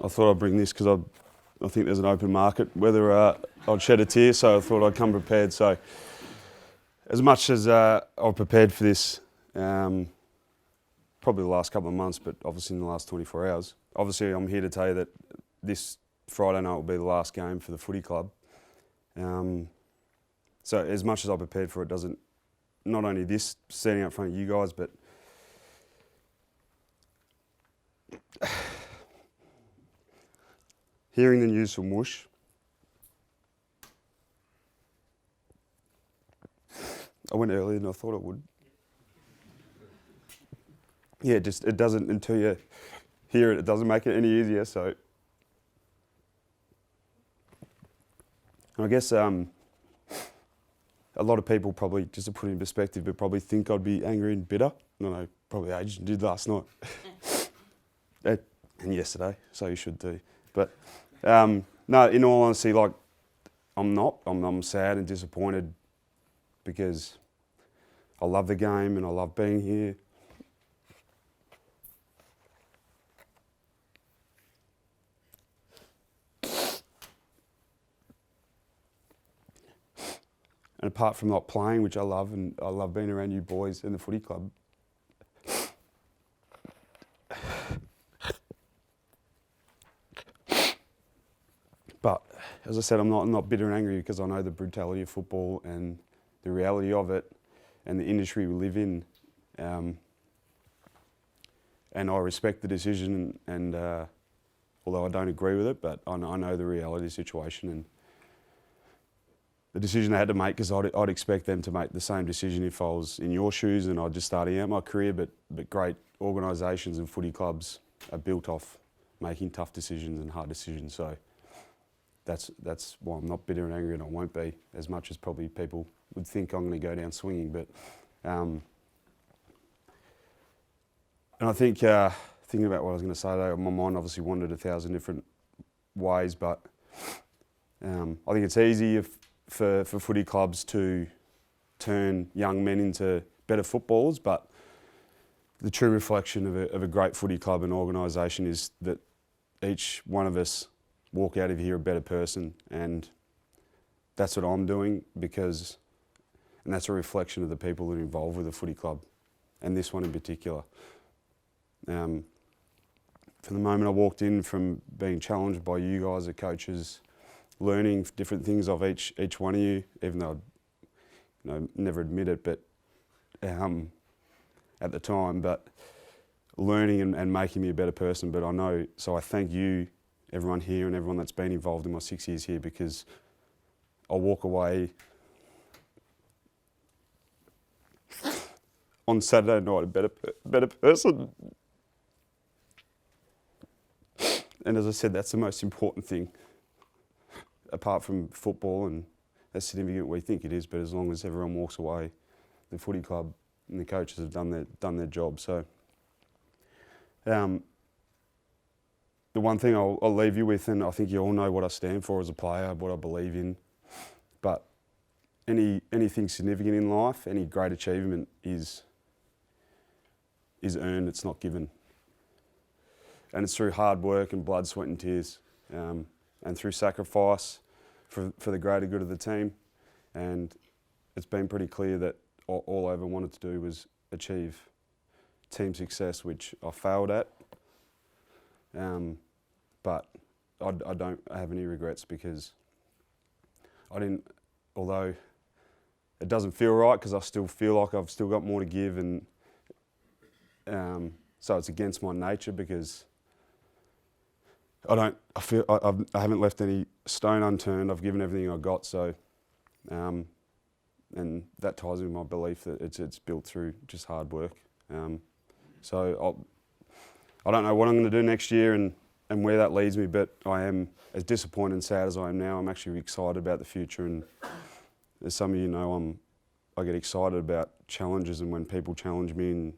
I thought I'd bring this because I think there's an open market whether I'd shed a tear, so I thought I'd come prepared. So as much as I've prepared for this, probably the last couple of months, but obviously in the last 24 hours, obviously I'm here to tell you that this Friday night will be the last game for the footy club. So as much as I prepared for it, doesn't, not only this standing up in front of you guys, but hearing the news from Whoosh, I went earlier than I thought I would. Yeah, it doesn't, until you hear it, it doesn't make it any easier. So I guess a lot of people probably, just to put it in perspective, would probably think I'd be angry and bitter. I know, probably Agent did last night and yesterday, so you should do. But no, in all honesty, like I'm not. I'm sad and disappointed because I love the game and I love being here. And apart from not playing, which I love, and I love being around you boys in the footy club, but as I said, I'm not bitter and angry because I know the brutality of football and the reality of it and the industry we live in. And I respect the decision, and although I don't agree with it, but I know the reality of the situation and the decision they had to make, because I'd expect them to make the same decision if I was in your shoes and I'd just starting out my career, but great organisations and footy clubs are built off making tough decisions and hard decisions. So that's why I'm not bitter and angry, and I won't be, as much as probably people would think I'm going to go down swinging. But and I think thinking about what I was going to say though, my mind obviously wandered 1,000 different ways, but I think it's easy for footy clubs to turn young men into better footballers, but the true reflection of a great footy club and organisation is that each one of us walk out of here a better person, and that's what I'm doing, and that's a reflection of the people that are involved with the footy club, and this one in particular. From the moment I walked in, from being challenged by you guys, the coaches, learning different things of each one of you, even though I'd never admit it, but at the time, but learning and making me a better person. But I know, so I thank you, everyone here and everyone that's been involved in my 6 years here, because I'll walk away on Saturday night a better person. And as I said, that's the most important thing, apart from football, and as significant we think it is, but as long as everyone walks away, the footy club and the coaches have done their job. So the one thing I'll leave you with, and I think you all know what I stand for as a player, what I believe in, but anything significant in life, any great achievement is earned, it's not given. And it's through hard work and blood, sweat and tears, and through sacrifice for the greater good of the team. And it's been pretty clear that all I ever wanted to do was achieve team success, which I failed at. But I don't have any regrets, because I didn't, although it doesn't feel right, because I still feel like I've still got more to give, and so it's against my nature, because I haven't left any stone unturned. I've given everything I got. So, and that ties in with my belief that it's built through just hard work. So I don't know what I'm going to do next year and where that leads me, but I am, as disappointed and sad as I am now, I'm actually excited about the future. And as some of you know, I get excited about challenges and when people challenge me,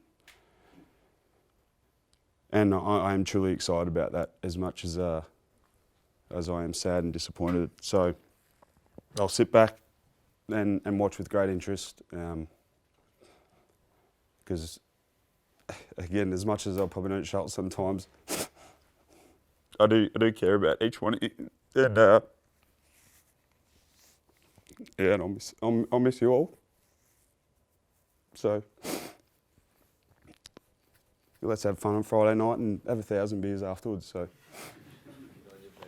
and I am truly excited about that as much as I am sad and disappointed. So I'll sit back and watch with great interest, because again, as much as I probably don't show it sometimes, I do care about each one of you, and yeah, and I'll miss you all. So let's have fun on Friday night and have 1,000 beers afterwards. So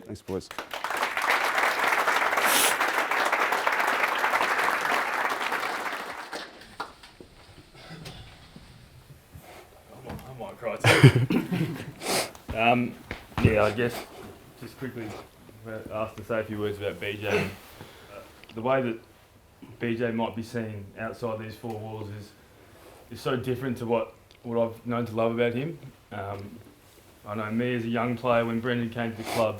thanks, boys. I might cry too. Yeah, I guess just quickly asked to say a few words about BJ. The way that BJ might be seen outside these four walls is so different to what I've known to love about him. I know me as a young player, when Brendon came to the club,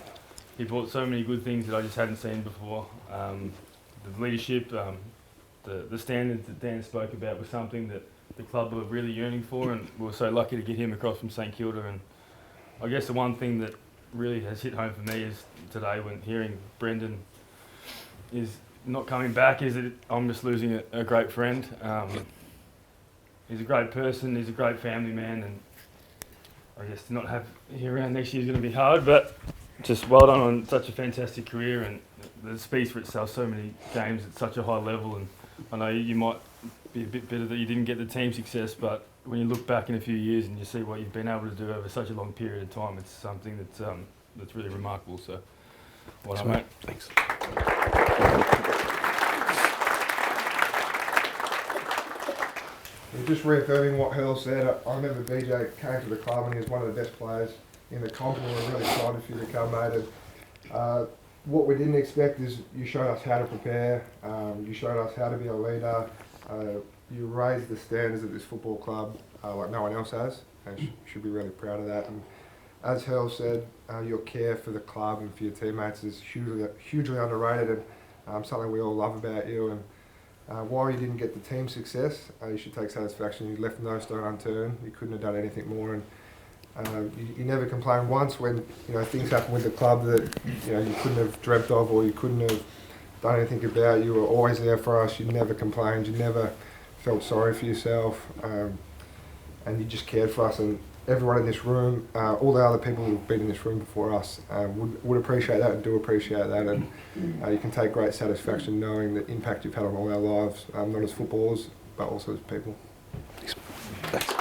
he brought so many good things that I just hadn't seen before. The leadership, the standards that Dan spoke about was something that the club were really yearning for, and we were so lucky to get him across from St Kilda. And I guess the one thing that really has hit home for me is today, when hearing Brendon is not coming back, is that I'm just losing a great friend. He's a great person, he's a great family man, and I guess to not have him around next year is going to be hard, but just well done on such a fantastic career, and it speaks for itself, so many games at such a high level. And I know you might be a bit bitter that you didn't get the team success, but when you look back in a few years and you see what you've been able to do over such a long period of time, it's something that's really remarkable. So well done, mate. Thanks. Just reaffirming what Hurl said, I remember BJ came to the club and he was one of the best players in the comp, and we're really excited for you to come, mate. And, what we didn't expect is you showed us how to prepare, you showed us how to be a leader, you raised the standards of this football club like no one else has, and you should be really proud of that. And as Hurl said, your care for the club and for your teammates is hugely underrated, and something we all love about you. And while you didn't get the team success, you should take satisfaction. You left no stone unturned. You couldn't have done anything more, and you never complained once when things happen with the club that you couldn't have dreamt of or you couldn't have done anything about. You were always there for us. You never complained. You never felt sorry for yourself, and you just cared for us. And everyone in this room, all the other people who've been in this room before us, would appreciate that and do appreciate that. And you can take great satisfaction knowing the impact you've had on all our lives, not as footballers, but also as people. Thanks.